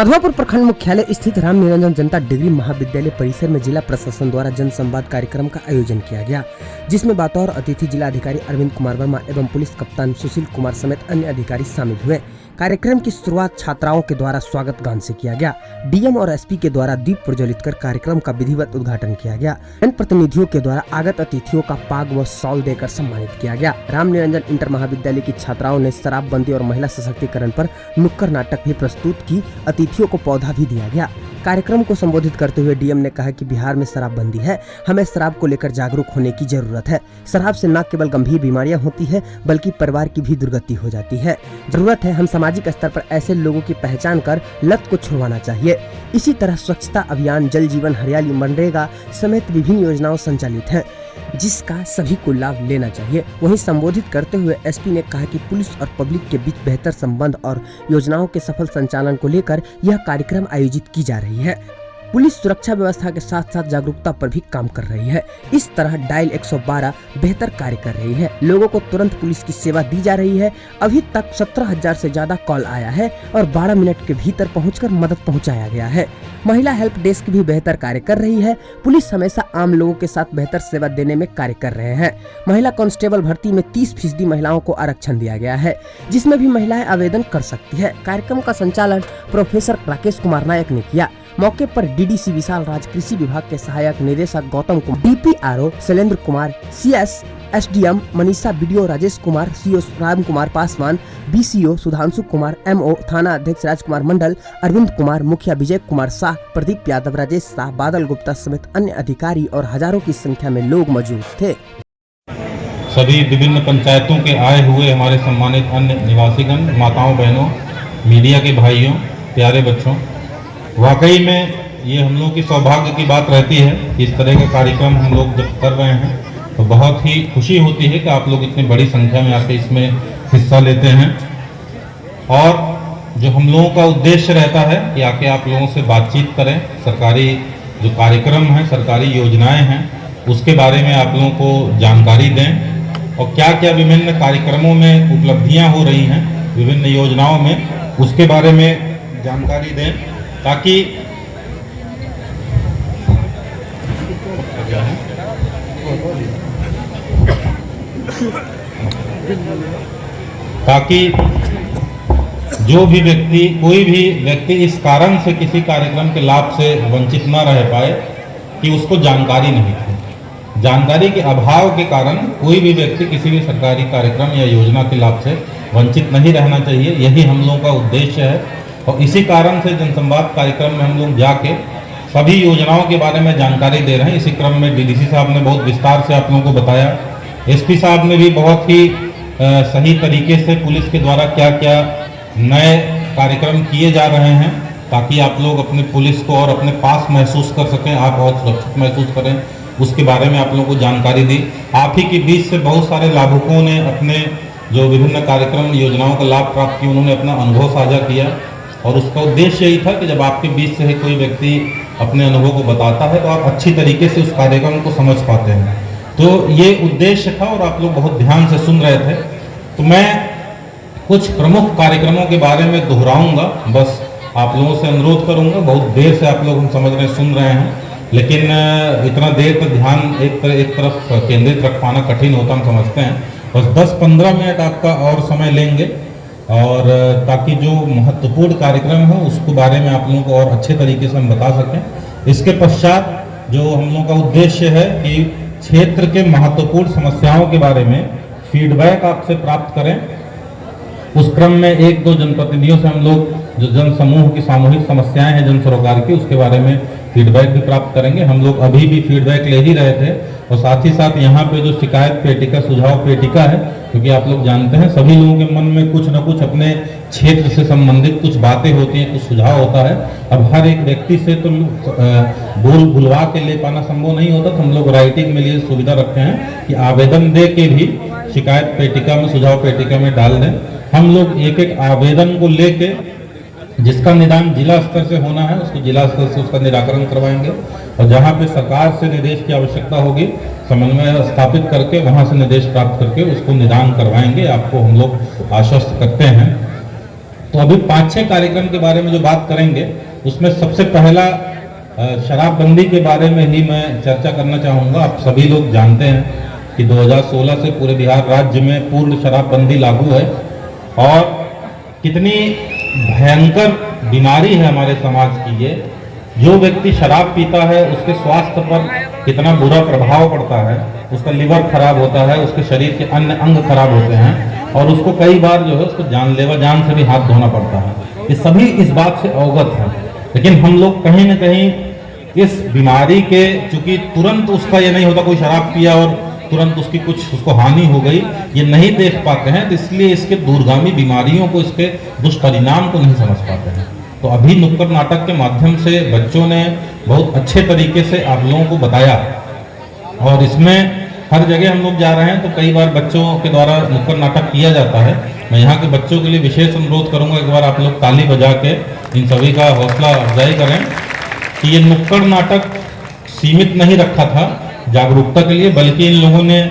कधवापुर प्रखंड मुख्यालय स्थित राम निरंजन जनता डिग्री महाविद्यालय परिसर में जिला प्रशासन द्वारा जन संवाद कार्यक्रम का आयोजन किया गया, जिसमें बतौर अतिथि जिला अधिकारी अरविंद कुमार वर्मा एवं पुलिस कप्तान सुशील कुमार समेत अन्य अधिकारी शामिल हुए। कार्यक्रम की शुरुआत छात्राओं के द्वारा स्वागत गान से किया गया। डीएम और एसपी के द्वारा दीप प्रज्वलित कर कार्यक्रम का विधिवत उद्घाटन किया गया। जन प्रतिनिधियों के द्वारा आगत अतिथियों का पाग व शॉल देकर सम्मानित किया गया। राम निरंजन इंटर महाविद्यालय की छात्राओं ने शराबबंदी और महिला सशक्तिकरण पर नुक्कड़ नाटक भी प्रस्तुत की। अतिथियों को पौधा भी दिया गया। कार्यक्रम को संबोधित करते हुए डीएम ने कहा कि बिहार में शराबबंदी है, हमें शराब को लेकर जागरूक होने की जरूरत है। शराब से न केवल गंभीर बीमारियां होती है बल्कि परिवार की भी दुर्गति हो जाती है। जरूरत है हम सामाजिक स्तर पर ऐसे लोगों की पहचान कर लत को छुड़वाना चाहिए। इसी तरह स्वच्छता अभियान, जल जीवन, हरियाली, मनरेगा समेत विभिन्न योजनाओं संचालित हैं, जिसका सभी को लाभ लेना चाहिए। वहीं संबोधित करते हुए एसपी ने कहा कि पुलिस और पब्लिक के बीच बेहतर संबंध और योजनाओं के सफल संचालन को लेकर यह कार्यक्रम आयोजित की जा रही है। पुलिस सुरक्षा व्यवस्था के साथ साथ जागरूकता पर भी काम कर रही है। इस तरह डायल 112 बेहतर कार्य कर रही है। लोगों को तुरंत पुलिस की सेवा दी जा रही है। अभी तक 17,000 से ज्यादा कॉल आया है और 12 मिनट के भीतर पहुंचकर मदद पहुंचाया गया है। महिला हेल्प डेस्क भी बेहतर कार्य कर रही है। पुलिस हमेशा आम लोगों के साथ बेहतर सेवा देने में कार्य कर रहे हैं। महिला कांस्टेबल भर्ती में 30% महिलाओं को आरक्षण दिया गया है, जिसमें भी महिलाएं आवेदन कर सकती है। कार्यक्रम का संचालन प्रोफेसर राकेश कुमार नायक ने किया। मौके पर डीडीसी विशाल राज, कृषि विभाग के सहायक निदेशक Gautam Kumar, DPRO Shailendra Kumar, CS SDM Manisha, BDO Rajesh Kumar, CO Ram Kumar Paswan, BCO Sudhanshu Kumar, MO थाना अध्यक्ष राजकुमार मंडल, अरविंद कुमार, मुखिया विजय कुमार शाह, प्रदीप यादव, राजेश शाह, बादल गुप्ता समेत अन्य अधिकारी और हजारों की संख्या में लोग मौजूद थे। सभी विभिन्न पंचायतों के आए हुए हमारे सम्मानित अन्य निवासीगण, माताओं, बहनों, मीडिया के भाइयों, प्यारे बच्चों, वाकई में ये हम लोग की सौभाग्य की बात रहती है कि इस तरह का कार्यक्रम हम लोग जब कर रहे हैं तो बहुत ही खुशी होती है कि आप लोग इतनी बड़ी संख्या में आके इसमें हिस्सा लेते हैं। और जो हम लोगों का उद्देश्य रहता है कि आके आप लोगों से बातचीत करें, सरकारी जो कार्यक्रम हैं, सरकारी योजनाएं हैं, उसके बारे में आप लोगों को जानकारी दें और क्या क्या विभिन्न कार्यक्रमों में उपलब्धियां हो रही हैं, विभिन्न योजनाओं में, उसके बारे में जानकारी दें ताकि जो भी व्यक्ति, कोई भी व्यक्ति इस कारण से किसी कार्यक्रम के लाभ से वंचित न रह पाए कि उसको जानकारी नहीं थी। जानकारी के अभाव के कारण कोई भी व्यक्ति किसी भी सरकारी कार्यक्रम या योजना के लाभ से वंचित नहीं रहना चाहिए। यही हम लोगों का उद्देश्य है और इसी कारण से जनसंवाद कार्यक्रम में हम लोग जाके सभी योजनाओं के बारे में जानकारी दे रहे हैं। इसी क्रम में डीडीसी साहब ने बहुत विस्तार से आप लोगों को बताया। एसपी साहब ने भी बहुत ही सही तरीके से पुलिस के द्वारा क्या क्या नए कार्यक्रम किए जा रहे हैं ताकि आप लोग अपने पुलिस को और अपने पास महसूस कर सकें, आप बहुत सुरक्षित महसूस करें, उसके बारे में आप लोगों को जानकारी दी। आप ही के बीच से बहुत सारे लाभुकों ने अपने जो विभिन्न कार्यक्रम योजनाओं का लाभ प्राप्त किया, उन्होंने अपना अनुभव साझा किया और उसका उद्देश्य यही था कि जब आपके बीच से कोई व्यक्ति अपने अनुभव को बताता है तो आप अच्छी तरीके से उस कार्यक्रम को समझ पाते हैं। तो ये उद्देश्य था और आप लोग बहुत ध्यान से सुन रहे थे। तो मैं कुछ प्रमुख कार्यक्रमों के बारे में दोहराऊंगा, बस आप लोगों से अनुरोध करूंगा। बहुत देर से आप लोग हम समझ रहे, सुन रहे हैं, लेकिन इतना देर तक ध्यान एक तरफ केंद्रित रख पाना कठिन होता, हम समझते हैं। बस 10-15 मिनट आपका और समय लेंगे और ताकि जो महत्वपूर्ण कार्यक्रम हो उसके बारे में आप लोगों को और अच्छे तरीके से हम बता सकें। इसके पश्चात जो हम लोगों का उद्देश्य है कि क्षेत्र के महत्वपूर्ण समस्याओं के बारे में फीडबैक आपसे प्राप्त करें। उस क्रम में 1-2 जनप्रतिनिधियों से हम लोग जो जन समूह की सामूहिक समस्याएं हैं जन सरोकार की, उसके बारे में फीडबैक भी प्राप्त करेंगे। हम लोग अभी भी फीडबैक ले ही रहे थे और साथ ही साथ यहाँ पे जो शिकायत पेटिका, सुझाव पेटिका है, क्योंकि आप लोग जानते हैं सभी लोगों के मन में कुछ न कुछ अपने क्षेत्र से संबंधित कुछ बातें होती हैं, कुछ सुझाव होता है। अब हर एक व्यक्ति से तो बुलवा के ले पाना संभव नहीं होता, तो हम लोग राइटिंग में लिए सुविधा रखते हैं कि आवेदन दे के भी शिकायत पेटिका में, सुझाव पेटिका में डाल दें। हम लोग एक आवेदन को लेके जिसका निदान जिला स्तर से होना है उसको जिला स्तर से उसका निराकरण करवाएंगे और जहां पे सरकार से निर्देश की आवश्यकता होगी समन्वय स्थापित करके वहां से निर्देश प्राप्त करके उसको निदान करवाएंगे। आपको हम लोग आश्वस्त करते हैं। तो अभी 5-6 कार्यक्रम के बारे में जो बात करेंगे उसमें सबसे पहला शराबबंदी के बारे में ही मैं चर्चा करना चाहूँगा। आप सभी लोग जानते हैं कि 2016 से पूरे बिहार राज्य में पूर्ण शराबबंदी लागू है और कितनी भयंकर बीमारी है हमारे समाज की ये। जो व्यक्ति शराब पीता है उसके स्वास्थ्य पर कितना बुरा प्रभाव पड़ता है, उसका लिवर खराब होता है, उसके शरीर के अन्य अंग खराब होते हैं और उसको कई बार जो है उसको जानलेवा जान से भी हाथ धोना पड़ता है। ये सभी इस बात से अवगत हैं, लेकिन हम लोग कहीं ना कहीं इस बीमारी के, चूंकि तुरंत उसका ये नहीं होता कोई शराब पिया और तुरंत उसकी कुछ उसको हानि हो गई, ये नहीं देख पाते हैं, तो इसलिए इसके दूरगामी बीमारियों को, इसके दुष्परिणाम को नहीं समझ पाते हैं। तो अभी नुक्कड़ नाटक के माध्यम से बच्चों ने बहुत अच्छे तरीके से आप लोगों को बताया और इसमें हर जगह हम लोग जा रहे हैं तो कई बार बच्चों के द्वारा नुक्कड़ नाटक किया जाता है। मैं यहाँ के बच्चों के लिए विशेष अनुरोध करूँगा, एक बार आप लोग ताली बजा के इन सभी का हौसला अफजाई करें कि ये नुक्कड़ नाटक सीमित नहीं रखा था जागरूकता के लिए, बल्कि इन लोगों ने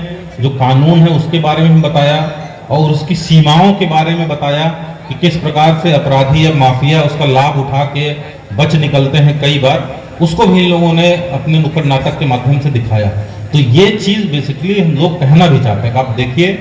जो कानून है उसके बारे में भी बताया और उसकी सीमाओं के बारे में बताया कि किस प्रकार से अपराधी या माफिया उसका लाभ उठा के बच निकलते हैं कई बार, उसको भी इन लोगों ने अपने नुक्कड़ नाटक के माध्यम से दिखाया। तो ये चीज़ बेसिकली हम लोग कहना भी चाहते हैं कि आप देखिए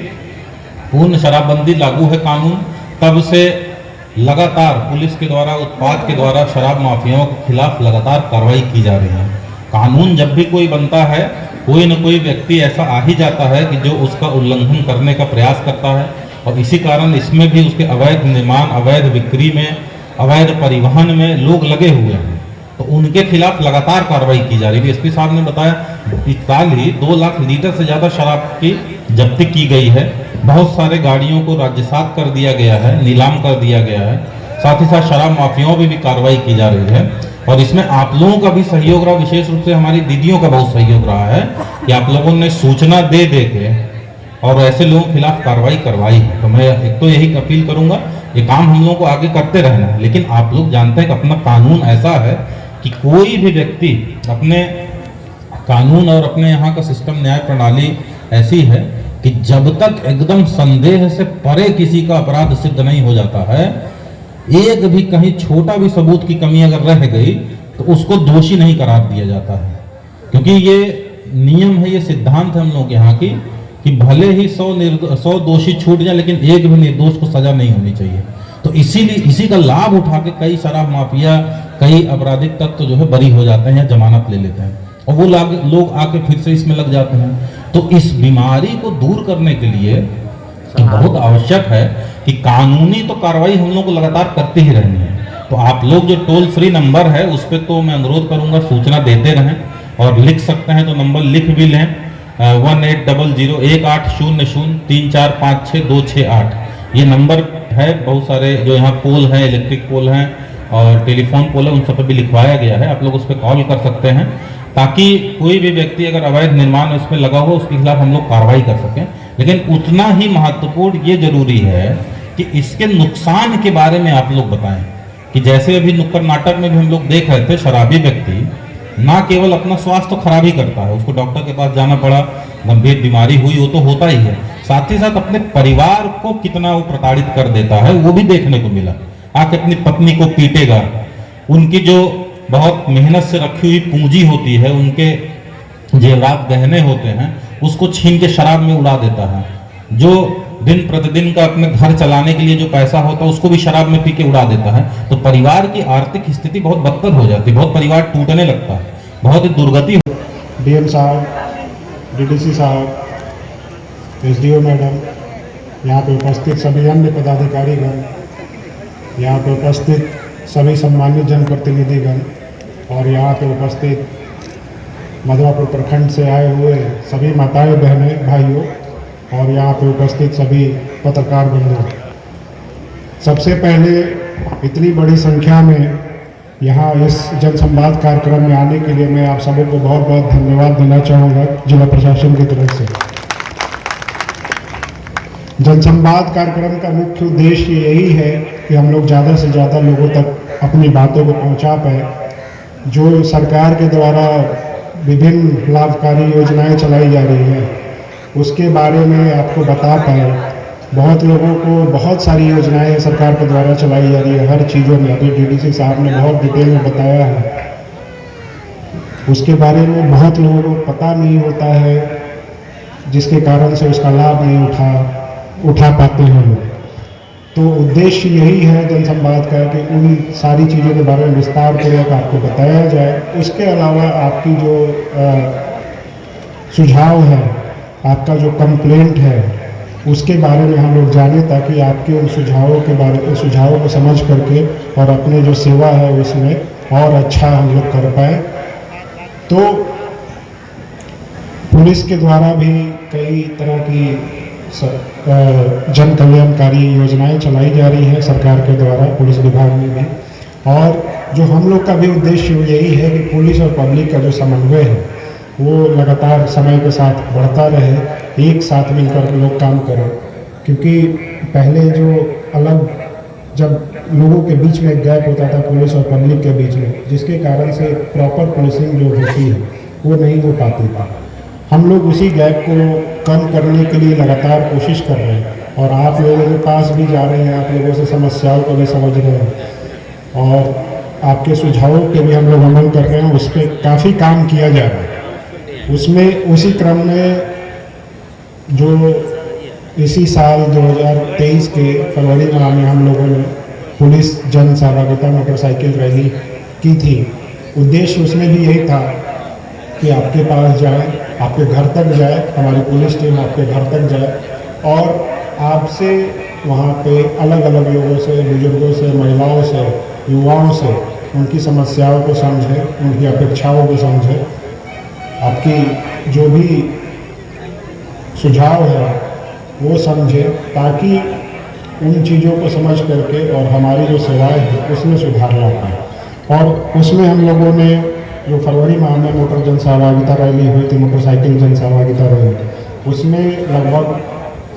पूर्ण शराबबंदी लागू है कानून, तब से लगातार पुलिस के द्वारा, उत्पाद के द्वारा शराब माफियाओं के खिलाफ लगातार कार्रवाई की जा रही है। कानून जब भी कोई बनता है कोई न कोई व्यक्ति ऐसा आ ही जाता है कि जो उसका उल्लंघन करने का प्रयास करता है और इसी कारण इसमें भी उसके अवैध निर्माण, अवैध बिक्री में, अवैध परिवहन में लोग लगे हुए हैं, तो उनके खिलाफ लगातार कार्रवाई की जा रही है। एसपी साहब ने बताया इस साल ही 2 लाख लीटर से ज़्यादा शराब की जब्ती की गई है। बहुत सारे गाड़ियों को राज्यसात कर दिया गया है, नीलाम कर दिया गया है। साथ ही साथ शराब माफियाओं पर भी कार्रवाई की जा रही है और इसमें आप लोगों का भी सहयोग रहा, विशेष रूप से हमारी दीदियों का बहुत सहयोग रहा है कि आप लोगों ने सूचना दे के और ऐसे लोगों के खिलाफ कार्रवाई करवाई है। तो मैं एक तो यही अपील करूंगा, ये काम हम लोगों को आगे करते रहना है, लेकिन आप लोग जानते हैं कि अपना कानून ऐसा है कि कोई भी व्यक्ति अपने कानून और अपने यहाँ का सिस्टम, न्याय प्रणाली ऐसी है कि जब तक एकदम संदेह से परे किसी का अपराध सिद्ध नहीं हो जाता है, एक भी कहीं छोटा भी सबूत की कमी अगर रह गई तो उसको दोषी नहीं करार दिया जाता है। क्योंकि ये नियम है, ये सिद्धांत है हम लोग यहाँ की कि भले ही 100 दोषी छूट जाए लेकिन एक भी निर्दोष को सजा नहीं होनी चाहिए। तो इसीलिए इसी का लाभ उठा के कई शराब माफिया, कई आपराधिक तत्व जो है बरी हो जाते हैं या जमानत ले लेते हैं और वो लोग आके फिर से इसमें लग जाते हैं। तो इस बीमारी को दूर करने के लिए बहुत आवश्यक है कि कानूनी तो कार्रवाई हम लोग को लगातार करते ही रहनी है। तो आप लोग जो टोल फ्री नंबर है उस पर तो मैं अनुरोध करूंगा सूचना देते रहें और लिख सकते हैं तो नंबर लिख भी लें 1800-18400-3456-268 ये नंबर है। बहुत सारे जो यहाँ पोल हैं, इलेक्ट्रिक पोल हैं और टेलीफोन पोल है, उन सब पर भी लिखवाया गया है। आप लोग उस पर कॉल कर सकते हैं ताकि कोई भी व्यक्ति अगर अवैध निर्माण इसमें लगा हो उसके खिलाफ हम लोग कार्रवाई कर सकें। लेकिन उतना ही महत्वपूर्ण ये जरूरी है कि इसके नुकसान के बारे में आप लोग बताएं कि जैसे अभी नुक्कड़ नाटक में भी हम लोग देख रहे थे, शराबी व्यक्ति ना केवल अपना स्वास्थ्य तो खराब ही करता है, उसको डॉक्टर के पास जाना पड़ा, गंभीर बीमारी हुई, वो तो होता ही है, साथ ही साथ अपने परिवार को कितना वो प्रताड़ित कर देता है वो भी देखने को मिला। आके अपनी पत्नी को पीटेगा, उनकी जो बहुत मेहनत से रखी हुई पूंजी होती है, उनके जेवरात गहने होते हैं, उसको छीन के शराब में उड़ा देता है। जो दिन प्रतिदिन का अपने घर चलाने के लिए जो पैसा होता है उसको भी शराब में पी के उड़ा देता है। तो परिवार की आर्थिक स्थिति बहुत बदतर हो जाती है, बहुत परिवार टूटने लगता है, बहुत ही दुर्गति। डीएम साहब, डीडीसी साहब, एसडीओ मैडम, यहाँ पे उपस्थित सभी अन्य पदाधिकारीगण, यहाँ पे उपस्थित सभी सम्मानित जनप्रतिनिधिगण और यहाँ पे उपस्थित मधुरापुर प्रखंड से आए हुए सभी माताएं, बहनें, भाइयों और यहाँ पे उपस्थित सभी पत्रकार बंधु, सबसे पहले इतनी बड़ी संख्या में यहाँ इस जनसंवाद कार्यक्रम में आने के लिए मैं आप सबों को बहुत बहुत धन्यवाद देना चाहूँगा जिला प्रशासन की तरफ से। जनसंवाद कार्यक्रम का मुख्य उद्देश्य यही है कि हम लोग ज़्यादा से ज़्यादा लोगों तक अपनी बातों को पहुँचा पाए। जो सरकार के द्वारा विभिन्न लाभकारी योजनाएं चलाई जा रही हैं उसके बारे में आपको बता पाए बहुत लोगों को बहुत सारी योजनाएं सरकार के द्वारा चलाई जा रही है हर चीज़ों में। अभी डीडीसी साहब ने बहुत डिटेल में बताया है, उसके बारे में बहुत लोगों को पता नहीं होता है, जिसके कारण से उसका लाभ नहीं उठा पाते हैं लोग। तो उद्देश्य यही है जनसंवाद का कि उन सारी चीज़ों के बारे में विस्तार पूर्वक आपको बताया जाए। उसके अलावा आपकी जो सुझाव है, आपका जो कंप्लेंट है, उसके बारे में हम लोग जानें, ताकि आपके उन सुझावों को समझ करके और अपने जो सेवा है उसमें और अच्छा हम लोग कर पाए। तो पुलिस के द्वारा भी कई तरह की जन कल्याणकारी योजनाएं चलाई जा रही हैं सरकार के द्वारा, पुलिस विभाग में भी। और जो हम लोग का भी उद्देश्य यही है कि पुलिस और पब्लिक का जो समन्वय है वो लगातार समय के साथ बढ़ता रहे, एक साथ मिलकर लोग काम करें। क्योंकि पहले जो जब लोगों के बीच में गैप होता था पुलिस और पब्लिक के बीच में, जिसके कारण से प्रॉपर पुलिसिंग जो होती है वो नहीं हो पाती थी। हम लोग उसी गैप को कम करने के लिए लगातार कोशिश कर रहे हैं और आप लोगों के पास भी जा रहे हैं, आप लोगों से समस्याओं को भी समझ रहे हैं और आपके सुझावों पे भी हम लोग अमल कर रहे हैं। उस पर काफ़ी काम किया जा रहा है। उसमें उसी क्रम में जो इसी साल 2023 के फरवरी माह में हम लोगों ने पुलिस जन सहभागिता मोटरसाइकिल रैली की थी, उद्देश्य उसमें भी यही था कि आपके पास जाए, आपके घर तक जाए, हमारी पुलिस टीम आपके घर तक जाए और आपसे वहाँ पे अलग अलग लोगों से, बुजुर्गों से, महिलाओं से, युवाओं से उनकी समस्याओं को समझे, उनकी अपेक्षाओं को समझे, आपकी जो भी सुझाव है वो समझे, ताकि उन चीज़ों को समझ करके और हमारी जो सेवाएं हैं उसमें सुधार ला पाए। और उसमें हम लोगों ने जो फरवरी माह में मोटर जन सहभागिता रैली हुई थी, मोटरसाइकिल जन सहभागिता रैली, उसमें लगभग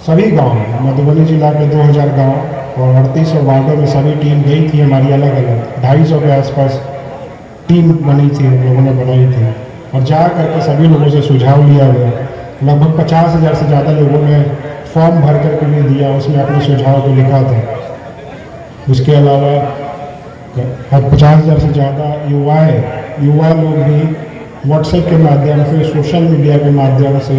सभी गाँव, मधुबनी जिला के 2000 गाँव और 3800 वार्डों में सभी टीम गई थी हमारी, अलग अलग 250 के आसपास टीम बनी थी, हम लोगों ने बनाई थी और जा करके सभी लोगों से सुझाव लिया गया। लगभग 50,000 से ज़्यादा लोगों ने फॉर्म भर करके भी दिया, उसमें अपने सुझाव को लिखा था। उसके अलावा 50,000 से ज़्यादा युवा लोग भी व्हाट्सएप के माध्यम से, सोशल मीडिया के माध्यम से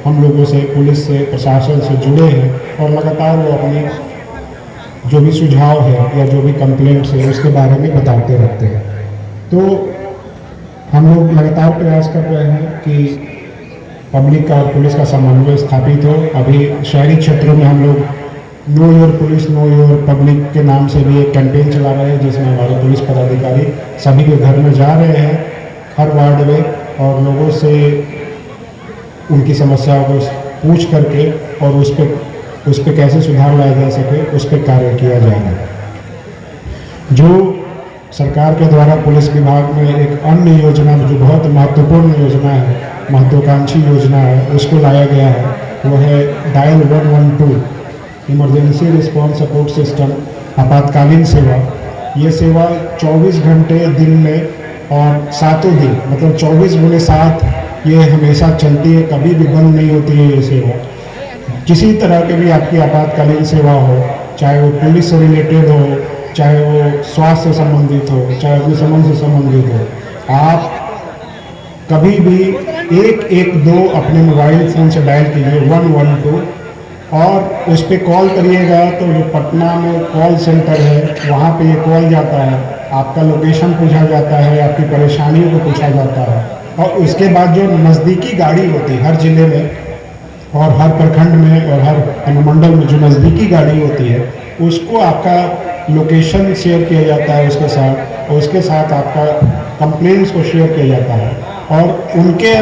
हम लोगों से, पुलिस से, प्रशासन से जुड़े हैं और लगातार वो अपनी जो भी सुझाव है या जो भी कंप्लेंट्स है उसके बारे में बताते रहते हैं। तो हम लोग लगातार प्रयास कर रहे हैं कि पब्लिक का और पुलिस का समन्वय स्थापित हो। अभी शहरी क्षेत्रों में हम लोग know your police know your public के नाम से भी एक कैंपेन चला रहे हैं, जिसमें हमारे पुलिस पदाधिकारी सभी के घर में जा रहे हैं हर वार्ड में और लोगों से उनकी समस्याओं को पूछ करके और उस पर कैसे सुधार लाया जा सके उस पर कार्य किया जा रहा है। जो सरकार के द्वारा पुलिस विभाग में एक अन्य योजना जो बहुत महत्वपूर्ण योजना है, महत्वाकांक्षी योजना है, उसको लाया गया है, वो है dial 112 emergency response support system, आपातकालीन सेवा। ये सेवा 24 घंटे दिन में और 7 दिन, मतलब 24/7 ये हमेशा चलती है, कभी भी बंद नहीं होती है ये सेवा। किसी तरह की भी आपकी आपातकालीन सेवा हो, चाहे वो पुलिस से रिलेटेड हो, चाहे वो स्वास्थ्य से संबंधित हो, चाहे अग्निशमन से संबंधित हो, आप कभी भी 112 अपने मोबाइल फ़ोन से डायल कीजिए 112 और उस पर कॉल करिएगा। तो जो पटना में कॉल सेंटर है वहाँ पे ये कॉल जाता है, आपका लोकेशन पूछा जाता है, आपकी परेशानियों को पूछा जाता है और उसके बाद जो नज़दीकी गाड़ी होती है हर ज़िले में और हर प्रखंड में और हर अनुमंडल में जो नज़दीकी गाड़ी होती है उसको आपका लोकेशन शेयर किया जाता है उसके साथ, और उसके साथ आपका कंप्लेंट्स को शेयर किया जाता है और उनके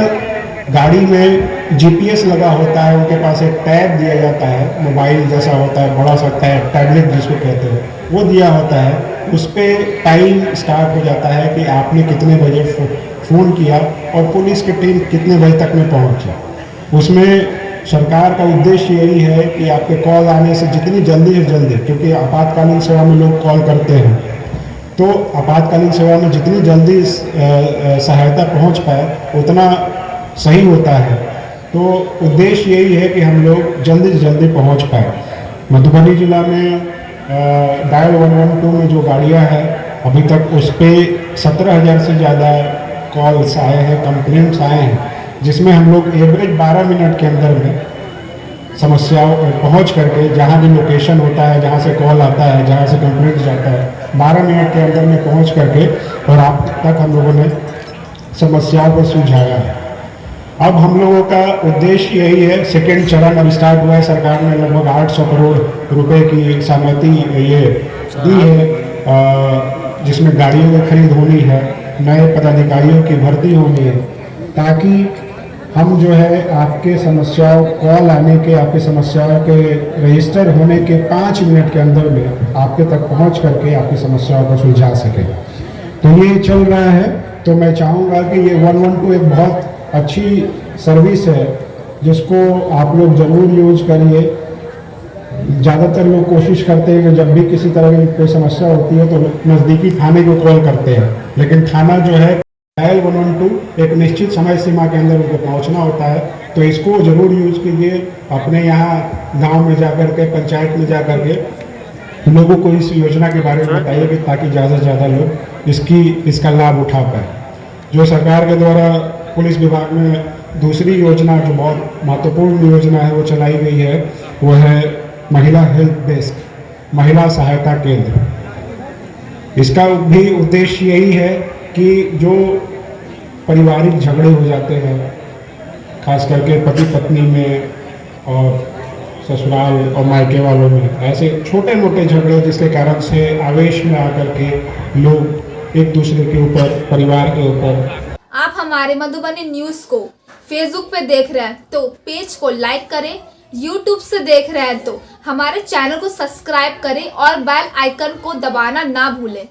गाड़ी में जीपीएस लगा होता है, उनके पास एक टैब दिया जाता है, मोबाइल जैसा होता है, बड़ा सा टैब, टैबलेट जिसको कहते हैं, वो दिया होता है। उस पर टाइम स्टार्ट हो जाता है कि आपने कितने बजे फ़ोन किया और पुलिस की टीम कितने बजे तक में पहुंची। उसमें सरकार का उद्देश्य यही है कि आपके कॉल आने से जितनी जल्दी से जल्दी, क्योंकि आपातकालीन सेवा में लोग कॉल करते हैं, तो आपातकालीन सेवा में जितनी जल्दी सहायता पहुंच पाए उतना सही होता है। तो उद्देश्य यही है कि हम लोग जल्दी से जल्दी पहुंच पाए। मधुबनी जिला में डायल 112 में जो गाड़ियां हैं अभी तक उस पर 17,000 से ज़्यादा कॉल्स आए हैं, कंप्लेंट्स आए हैं, जिसमें हम लोग एवरेज 12 मिनट के अंदर में समस्याओं पर पहुँच करके जहाँ भी लोकेशन होता है, जहाँ से कॉल आता है, जहाँ से कंप्लेंट जाता है, 12 मिनट के अंदर में पहुँच करके और अब तक हम लोगों ने समस्याओं को सुलझाया है। अब हम लोगों का उद्देश्य यही है, सेकेंड चरण अब स्टार्ट हुआ है, सरकार ने लगभग 800 करोड़ रुपए की सहमति ये दी है, जिसमें गाड़ियों की खरीद होनी है, नए पदाधिकारियों की भर्ती होनी है, ताकि हम जो है आपके समस्याओं कॉल आने के, आपकी समस्याओं के रजिस्टर होने के 5 मिनट के अंदर में आपके तक पहुंच करके आपकी समस्याओं को सुलझा सके। तो ये चल रहा है। तो मैं चाहूँगा कि ये 112 एक बहुत अच्छी सर्विस है, जिसको आप लोग ज़रूर यूज करिए। ज़्यादातर लोग कोशिश करते हैं कि जब भी किसी तरह की कोई समस्या होती है तो नज़दीकी थाने को कॉल करते हैं, लेकिन थाना जो है डायल 112 एक निश्चित समय सीमा के अंदर उनको पहुंचना होता है। तो इसको ज़रूर यूज कीजिए, अपने यहाँ गांव में जाकर के, पंचायत में जाकर के लोगों को इस योजना के बारे में बताइए कि ताकि ज़्यादा से ज़्यादा लोग इसका लाभ उठा पाए। जो सरकार के द्वारा पुलिस विभाग में दूसरी योजना जो बहुत महत्वपूर्ण योजना है वो चलाई गई है, वो है महिला हेल्प डेस्क, महिला सहायता केंद्र। इसका भी उद्देश्य यही है कि जो पारिवारिक झगड़े हो जाते हैं, खास करके पति पत्नी में और ससुराल और मायके वालों में, ऐसे छोटे मोटे झगड़े जिसके कारण से आवेश में आकर के लोग एक दूसरे के ऊपर, परिवार के ऊपर। आप हमारे मधुबनी न्यूज़ को फेसबुक पे देख रहे हैं तो पेज को लाइक करें, यूट्यूब से देख रहे हैं तो हमारे चैनल को सब्सक्राइब करें और बेल आइकन को दबाना ना भूलें।